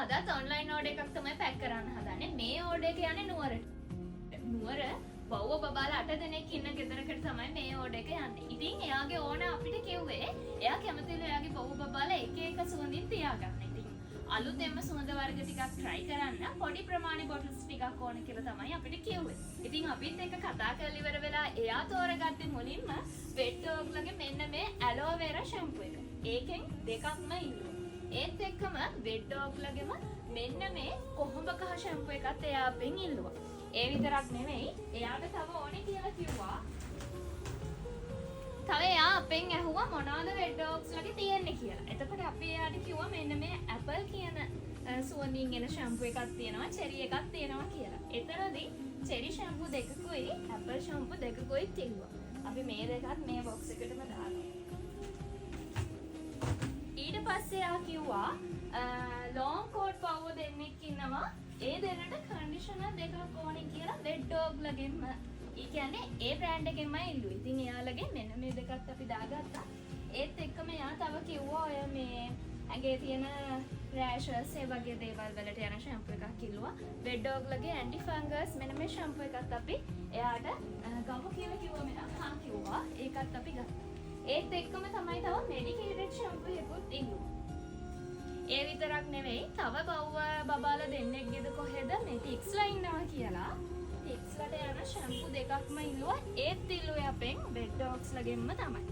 අදත් online order එකක් තමයි පැක් කරන්න හදන්නේ. මේ ඕඩර් එක යන්නේ නුවරට. නුවර බව්ව බබාලා 8 දෙනෙක් ඉන්න ගෙදරකට තමයි මේ ඕඩර් එක යන්නේ. ඉතින් එයාගේ ඕන අපිට කිව්වේ එයා කැමතිලු එයාගේ බව්ව බබාලා එක එක සුවඳින් තියාගන්න. ඉතින් අලුතෙන්ම සුවඳ වර්ග ටිකක් try කරන්න පොඩි ප්‍රමාණි බොටල්ස් ටිකක් ඕන කියලා තමයි අපිට කිව්වේ. ඉතින් අපිත් එක්ක කතා කරලා ඉවර වෙලා එයා තෝරගත්තේ මුලින්ම වෙට් ඩොග්ලගේ මෙන්න මේ ඇලෝ වෙරා ෂැම්පූ එක. ඒකෙන් දෙකක්ම ඉන්නවා. ඒත් එක්කම වෙට් ඩොග්ලගෙම මෙන්න මේ කොහොඹ කහ ෂැම්පූ එකත් එයා අපෙන් ඉල්ලුවා. ඒ විතරක් නෙමෙයි එයාට තව ඕනේ කියලා කිව්වා. තව එයා අපෙන් ඇහුවා මොනවද වෙට් ඩොග්ස්ලගේ තියෙන්නේ කියලා. එතකොට අපි එයාට කිව්වා මෙන්න මේ ඇපල් කියන සුවඳින් එන ෂැම්පූ එකක් තියෙනවා, චෙරි එකක් තියෙනවා කියලා. එතනදී චෙරි ෂැම්පූ දෙකකුයි ඇපල් ෂැම්පූ දෙකකුයි තියුවා. අපි මේ දෙකත් මේ බොක්ස් එකටම දානවා. ඊට පස්සේ එයා කිව්වා ලොන් කෝට් පවුව දෙන්නෙක් ඉන්නවා. ඒ දෙන්නට කන්ඩිෂනර් දෙකක් ඕනේ කියලා වෙට් ඩොග්ලගෙන්ම. ඒ කියන්නේ ඒ බ්‍රෑන්ඩ් එකෙන්මයි ඉල්ලුවේ. ඉතින් එයාලගේ මෙන්න මේ දෙකත් අපි දාගත්තා. ඒත් එක්කම එයා තව කිව්වා ඔය මේ ඇඟේ තියෙන රෑෂස් ඒ වගේ දේවල් වලට යන ෂැම්පූ එකක් ඉල්ලුවා. වෙට් ඩොග්ලගේ ඇන්ටි ෆංගස් මෙන්න මේ ෂැම්පූ එකත් අපි එයාට ගමු කියලා කිව්වා මෙන්න හා කිව්වා. ඒකත් අපි ගත්තා. ඒත් එක්කම තමයි තව මෙඩිකේටඩ් ෂැම්පූ එකකුත් ඉල්ලුවා. ඒ විතරක් නෙවෙයි තව බව්ව බබාලා දෙන්නෙක් ගෙද කොහෙද මේ ටික්ස්ලා ඉන්නවා කියලා ටික්ස්ලට යන ෂැම්පූ දෙකක්ම ඉල්ලුවා. ඒත් ඉල්ලුවේ අපෙන් වෙට් ඩොග්ස්ලගෙන්ම තමයි.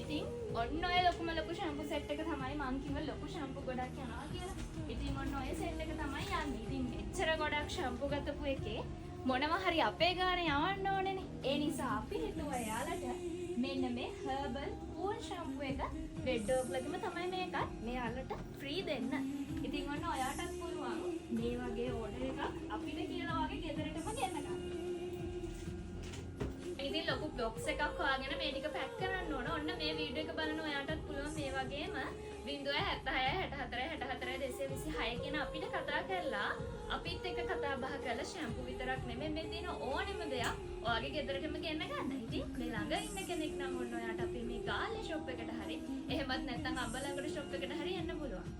ඉතින් ඔන්න ඔය ලොකුම ලොකු ෂැම්පූ සෙට් එක තමයි මං කිව්ව ලොකු ෂැම්පූ ගොඩක් යනවා කියලා. ඉතින් ඔන්න ඔය සෙට් එක තමයි යන්නේ. ඉතින් මෙච්චර ගොඩක් ෂැම්පූ ගතපු එකේ මොනවා හරි අපේ ගානේ යවන්න ඕනේනේ. ඒ නිසා අපි හිතුවා එයාලට මෙන්න මේ හර්බල් කූල් ෂැම්පූ එක වෙට් ඩොග්ලගෙම තමයි මේකත් මෙයාලට ෆ්‍රී දෙන්න. ඉතින් ඔන්න ඔයාටත් පුළුවන් මේ වගේ ඕඩර් එකක් අපිට කියලා වගේ ගෙදරටම ගෙන්න ගන්න. ඉතින් ලොකු බොක්ස් එකක් හොයාගෙන මේ ටික පැක් කරන්න ඕන. ඔන්න මේ වීඩියෝ එක බලන ඔයාටත් පුළුවන් මේ වගේම 076 64 64 226 කියන අපිට කතා කරලා අපිත් එක්ක කතා බහ කරලා ෂැම්පූ විතරක් නෙමෙයි මේ තියෙන ඕනෙම දෙයක් ඔයාගේ ගෙදරටම ගෙන්න ගන්න. ඉතින් මේ ළඟ ඉන්න කෙනෙක් නම් ඔන්න ඔයාට අපි මේ ගාල්ලේ ෂොප් එකට හරි එහෙමත් නැත්නම් අම්බලංගොඩ ෂොප් එකට හරි යන්න පුළුවන්.